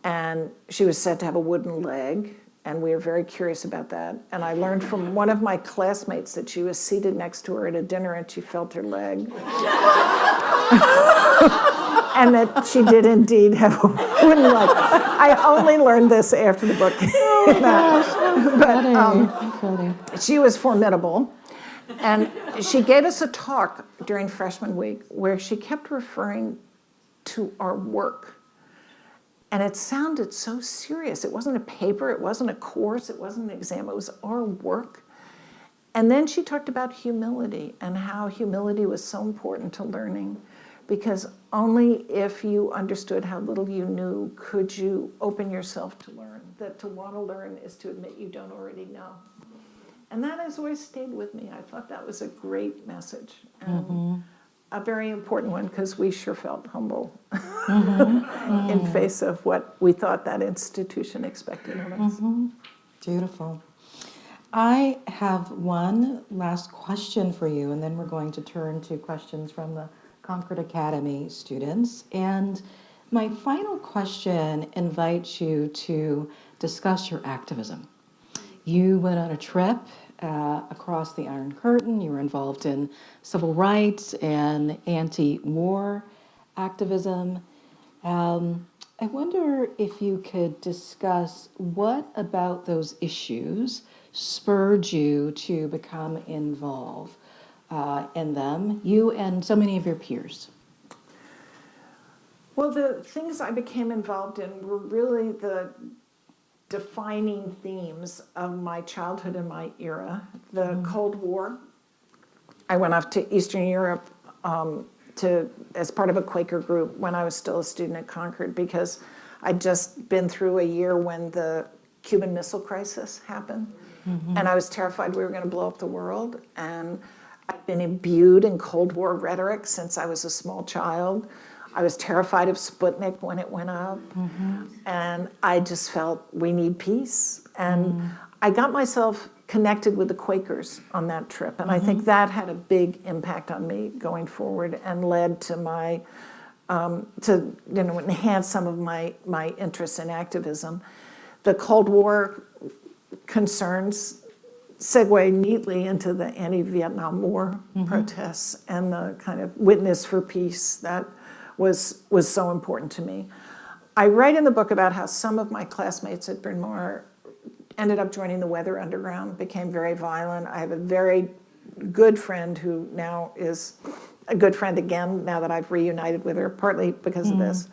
And she was said to have a wooden leg, and we were very curious about that. And I learned from one of my classmates that she was seated next to her at a dinner and she felt her leg. And that she did indeed have a wooden leg. I only learned this after the book came out. But she was formidable. And she gave us a talk during freshman week where she kept referring to our work. And it sounded so serious. It wasn't a paper, it wasn't a course, it wasn't an exam, it was our work. And then she talked about humility and how humility was so important to learning, because only if you understood how little you knew could you open yourself to learn. That to want to learn is to admit you don't already know. And that has always stayed with me. I thought that was a great message. And a very important one, because we sure felt humble in face of what we thought that institution expected of us. Beautiful. I have one last question for you, and then we're going to turn to questions from the Concord Academy students. And my final question invites you to discuss your activism. You went on a trip across the Iron Curtain. You were involved in civil rights and anti-war activism. I wonder if you could discuss what about those issues spurred you to become involved in them, you and so many of your peers. Well, the things I became involved in were really the defining themes of my childhood and my era. The Cold War. I went off to Eastern Europe as part of a Quaker group when I was still a student at Concord, because I'd just been through a year when the Cuban Missile Crisis happened. And I was terrified we were going to blow up the world. And I'd been imbued in Cold War rhetoric since I was a small child. I was terrified of Sputnik when it went up. And I just felt we need peace. And I got myself connected with the Quakers on that trip. And I think that had a big impact on me going forward and led to my, to enhance some of my interests in activism. The Cold War concerns segue neatly into the anti-Vietnam War protests and the kind of witness for peace that was so important to me. I write in the book about how some of my classmates at Bryn Mawr ended up joining the Weather Underground, became very violent. I have a very good friend who now is a good friend again, now that I've reunited with her, partly because of this.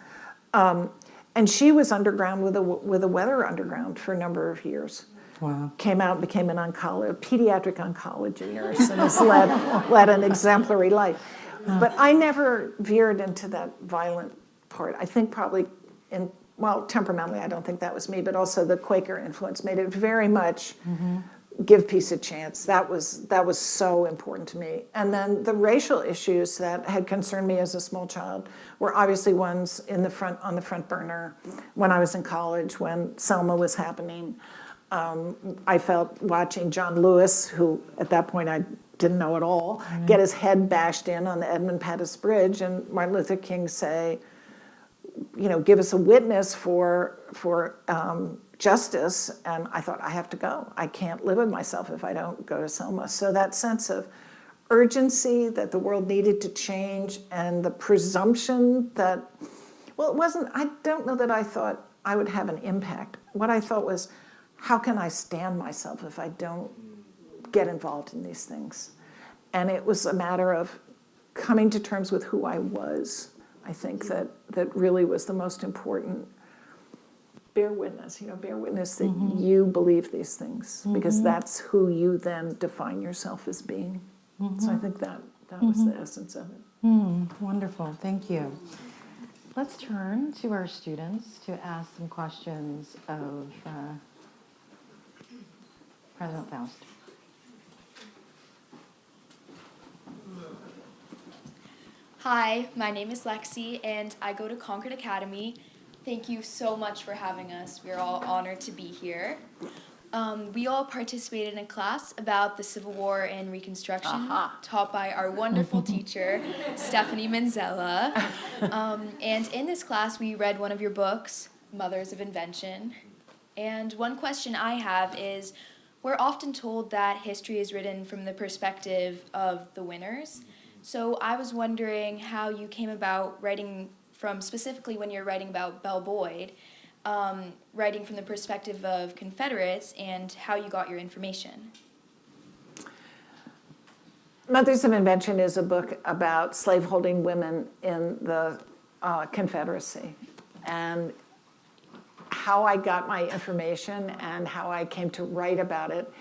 And she was underground with a Weather Underground for a number of years. Wow. Came out, became a pediatric oncology nurse, and has led an exemplary life. But I never veered into that violent part. I think probably temperamentally, I don't think that was me, but also the Quaker influence made it very much give peace a chance. That was so important to me. And then the racial issues that had concerned me as a small child were obviously ones on the front burner when I was in college, when Selma was happening. I felt watching John Lewis, who at that point I didn't know at all, get his head bashed in on the Edmund Pettus Bridge, and Martin Luther King say, give us a witness for justice. And I thought, I have to go. I can't live with myself if I don't go to Selma. So that sense of urgency that the world needed to change, and the presumption that, I don't know that I thought I would have an impact. What I thought was, how can I stand myself if I don't get involved in these things? And it was a matter of coming to terms with who I was. I think that really was the most important. Bear witness that you believe these things, because that's who you then define yourself as being. So I think that was the essence of it. Wonderful, thank you. Let's turn to our students to ask some questions of President Faust. Hi, my name is Lexi, and I go to Concord Academy. Thank you so much for having us. We're all honored to be here. We all participated in a class about the Civil War and Reconstruction, taught by our wonderful teacher, Stephanie Manzella. And in this class, we read one of your books, Mothers of Invention. And one question I have is, we're often told that history is written from the perspective of the winners. So I was wondering how you came about writing from, specifically when you're writing about Belle Boyd, writing from the perspective of Confederates, and how you got your information. Mothers of Invention is a book about slaveholding women in the Confederacy. And how I got my information and how I came to write about it.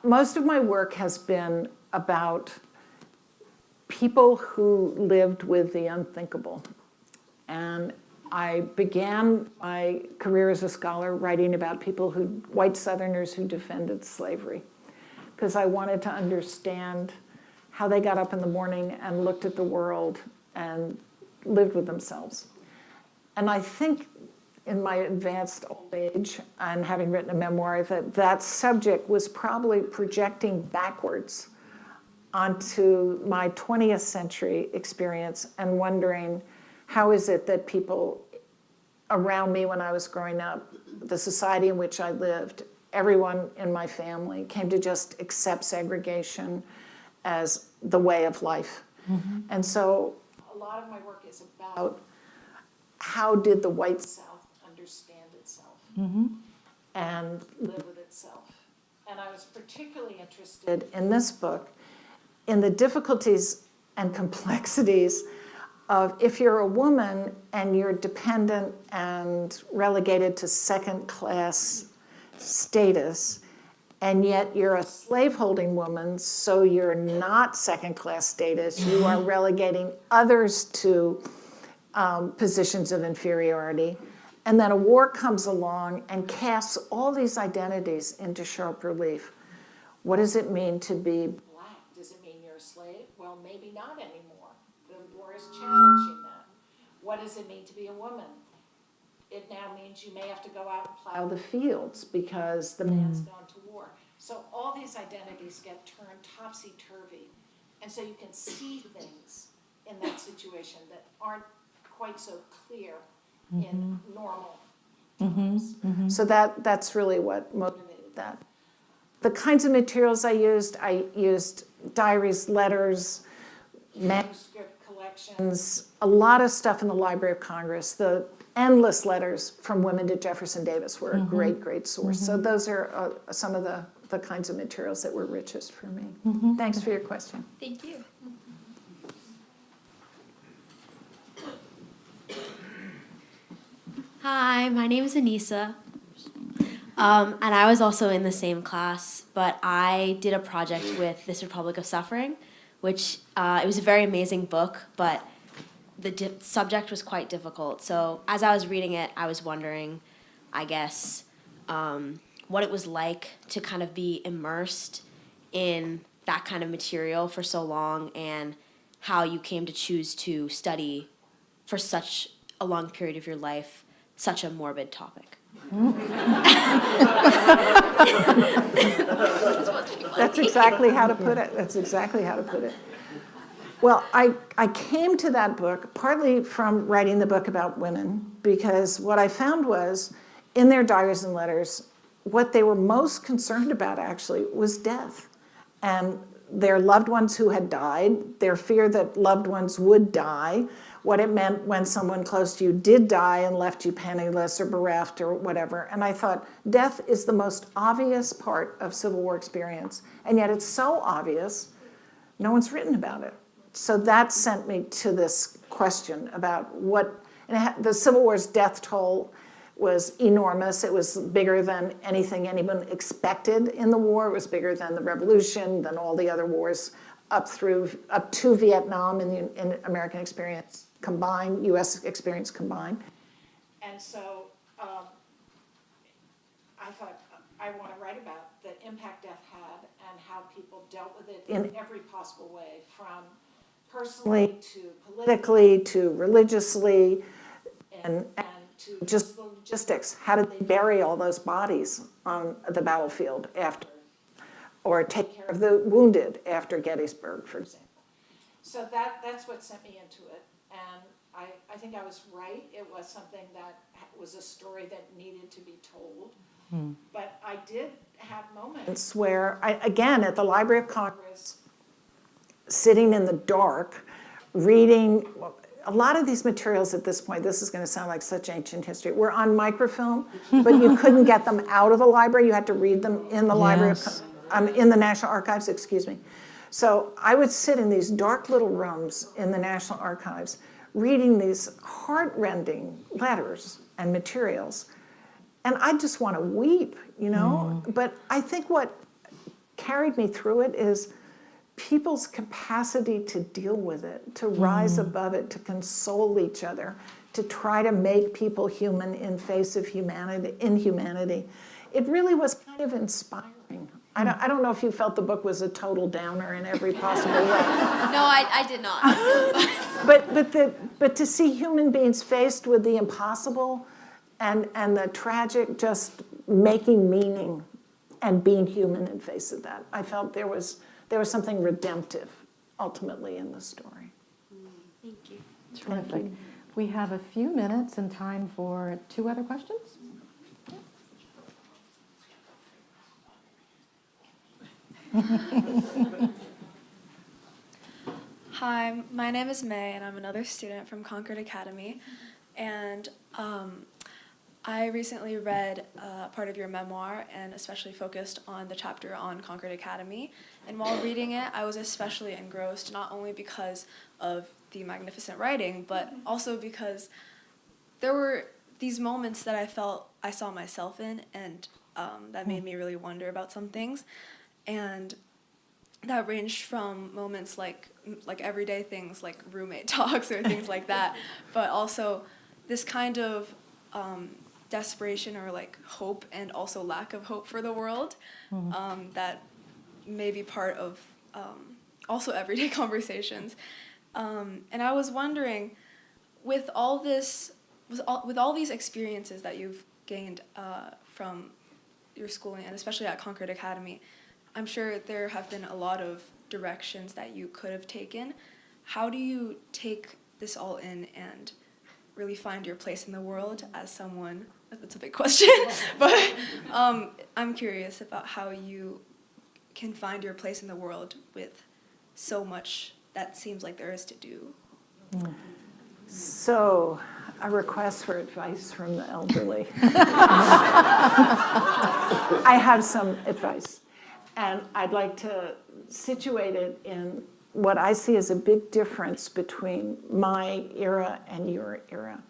Most of my work has been about people who lived with the unthinkable. And I began my career as a scholar writing about white Southerners who defended slavery, because I wanted to understand how they got up in the morning and looked at the world and lived with themselves. And I think in my advanced old age and having written a memoir, that subject was probably projecting backwards onto my 20th century experience and wondering, how is it that people around me when I was growing up, the society in which I lived, everyone in my family came to just accept segregation as the way of life. And so a lot of my work is about how did the white South understand itself and live with itself. And I was particularly interested in this book in the difficulties and complexities of, if you're a woman and you're dependent and relegated to second-class status, and yet you're a slaveholding woman, so you're not second-class status, you are relegating others to positions of inferiority. And then a war comes along and casts all these identities into sharp relief. What does it mean to be black? Does it mean you're a slave? Well, maybe not anymore. The war is challenging that. What does it mean to be a woman? It now means you may have to go out and plow the fields because the man's gone to war. So all these identities get turned topsy-turvy. And so you can see things in that situation that aren't quite so clear in normal times. So that's really what motivated that. The kinds of materials I used diaries, letters, manuscript collections, a lot of stuff in the Library of Congress. The endless letters from women to Jefferson Davis were a great source. So those are some of the kinds of materials that were richest for me. Thanks for your question. Thank you. Hi, my name is Anissa. And I was also in the same class, but I did a project with This Republic of Suffering, which it was a very amazing book, but the subject was quite difficult. So as I was reading it, I was wondering, I guess, what it was like to kind of be immersed in that kind of material for so long, and how you came to choose to study for such a long period of your life such a morbid topic. That's exactly how to put it. That's exactly how to put it. Well, I came to that book partly from writing the book about women, because what I found was, in their diaries and letters, what they were most concerned about actually was death. And their loved ones who had died, their fear that loved ones would die, what it meant when someone close to you did die and left you penniless or bereft or whatever. And I thought, death is the most obvious part of Civil War experience, and yet it's so obvious, no one's written about it. So that sent me to this question about what, the Civil War's death toll was enormous. It was bigger than anything anyone expected in the war. It was bigger than the Revolution, than all the other wars up to Vietnam in American experience combined, U.S. experience combined. And so I thought, I want to write about the impact death had and how people dealt with it in every possible way, from personally to politically to religiously, and to just the logistics. How did they bury all those bodies on the battlefield after, or take care of the wounded after Gettysburg, for example. So that's what sent me into it. And I think I was right. It was something that was a story that needed to be told. But I did have moments where, again, at the Library of Congress, sitting in the dark, reading, a lot of these materials at this point, this is going to sound like such ancient history, were on microfilm, but you couldn't get them out of the library. You had to read them in the Library of, in the National Archives, excuse me. So I would sit in these dark little rooms in the National Archives, reading these heart-rending letters and materials, and I just want to weep, you know? But I think what carried me through it is people's capacity to deal with it, to rise above it, to console each other, to try to make people human in face of inhumanity. It really was kind of inspiring. I don't know if you felt the book was a total downer in every possible way. No, I did not. But to see human beings faced with the impossible and the tragic, just making meaning and being human in face of that, I felt there was something redemptive ultimately in the story. Thank you. Terrific. We have a few minutes and time for 2 other questions. Hi, my name is May, and I'm another student from Concord Academy. And I recently read part of your memoir, and especially focused on the chapter on Concord Academy. And while reading it, I was especially engrossed, not only because of the magnificent writing, but also because there were these moments that I felt I saw myself in, and that made me really wonder about some things. And that ranged from moments like everyday things like roommate talks or things like that, but also this kind of desperation or like hope and also lack of hope for the world that may be part of also everyday conversations. And I was wondering, with all these experiences that you've gained from your schooling, and especially at Concord Academy, I'm sure there have been a lot of directions that you could have taken. How do you take this all in and really find your place in the world as someone? That's a big question, but I'm curious about how you can find your place in the world with so much that seems like there is to do. So, a request for advice from the elderly. I have some advice, and I'd like to situate it in what I see as a big difference between my era and your era,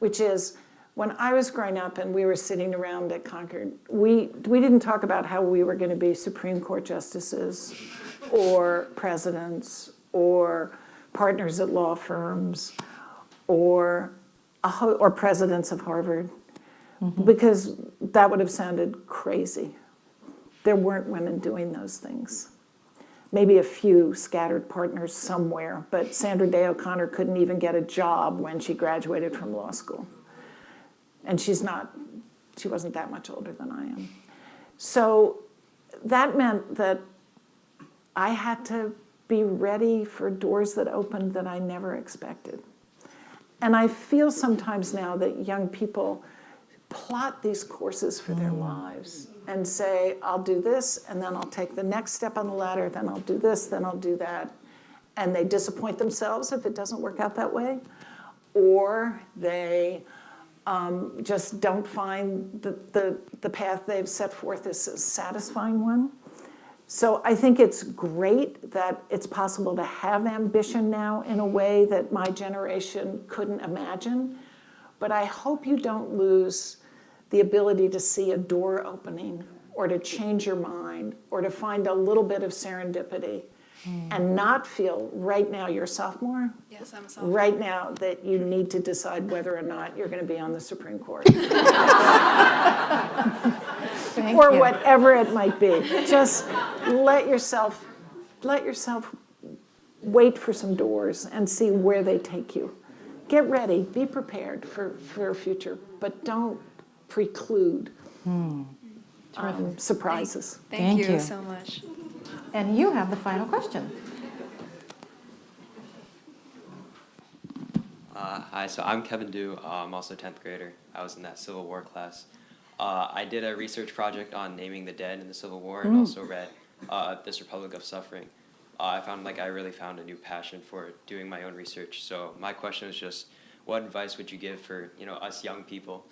which is when I was growing up and we were sitting around at Concord, we didn't talk about how we were going to be Supreme Court justices or presidents or partners at law firms or presidents of Harvard, because that would have sounded crazy. There weren't women doing those things. Maybe a few scattered partners somewhere, but Sandra Day O'Connor couldn't even get a job when she graduated from law school. And she wasn't that much older than I am. So that meant that I had to be ready for doors that opened that I never expected. And I feel sometimes now that young people plot these courses for their lives and say, I'll do this, and then I'll take the next step on the ladder, then I'll do this, then I'll do that. And they disappoint themselves if it doesn't work out that way. Or they just don't find the path they've set forth as a satisfying one. So I think it's great that it's possible to have ambition now in a way that my generation couldn't imagine. But I hope you don't lose the ability to see a door opening or to change your mind or to find a little bit of serendipity and not feel right now you're a sophomore. Yes, I'm a sophomore. Right now that you need to decide whether or not you're going to be on the Supreme Court. Or whatever it might be. Just let yourself wait for some doors and see where they take you. Get ready, be prepared for a future, but don't preclude surprises. Thank Thank you. you so much. And you have the final question. Hi, so I'm Kevin Dew. I'm also a 10th grader. I was in that Civil War class. I did a research project on naming the dead in the Civil War and also read This Republic of Suffering. I really found a new passion for doing my own research. So my question is just, what advice would you give for us young people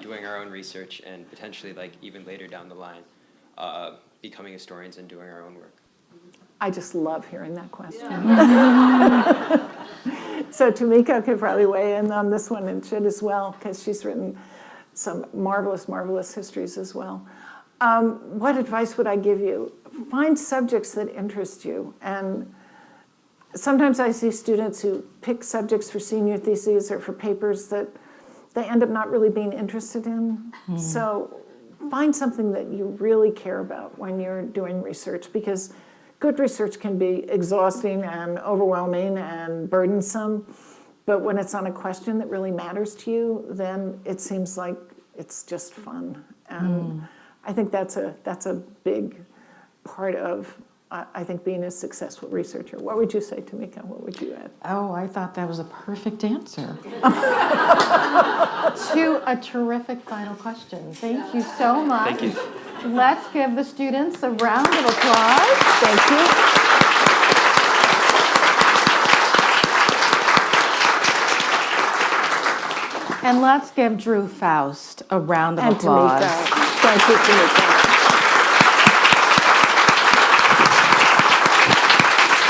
doing our own research and potentially even later down the line becoming historians and doing our own work? I just love hearing that question. So Tamika could probably weigh in on this one and should as well, because she's written some marvelous, marvelous histories as well. What advice would I give you? Find subjects that interest you. And sometimes I see students who pick subjects for senior theses or for papers that they end up not really being interested in. So find something that you really care about when you're doing research, because good research can be exhausting and overwhelming and burdensome, but when it's on a question that really matters to you, then it seems like it's just fun. And I think that's a big part of, I think, being a successful researcher. What would you say, Tamika? What would you add? Oh, I thought that was a perfect answer. To a terrific final question. Thank you so much. Thank you. Let's give the students a round of applause. Thank you. And let's give Drew Faust a round of And applause. Tamika. Thank you, Tamika.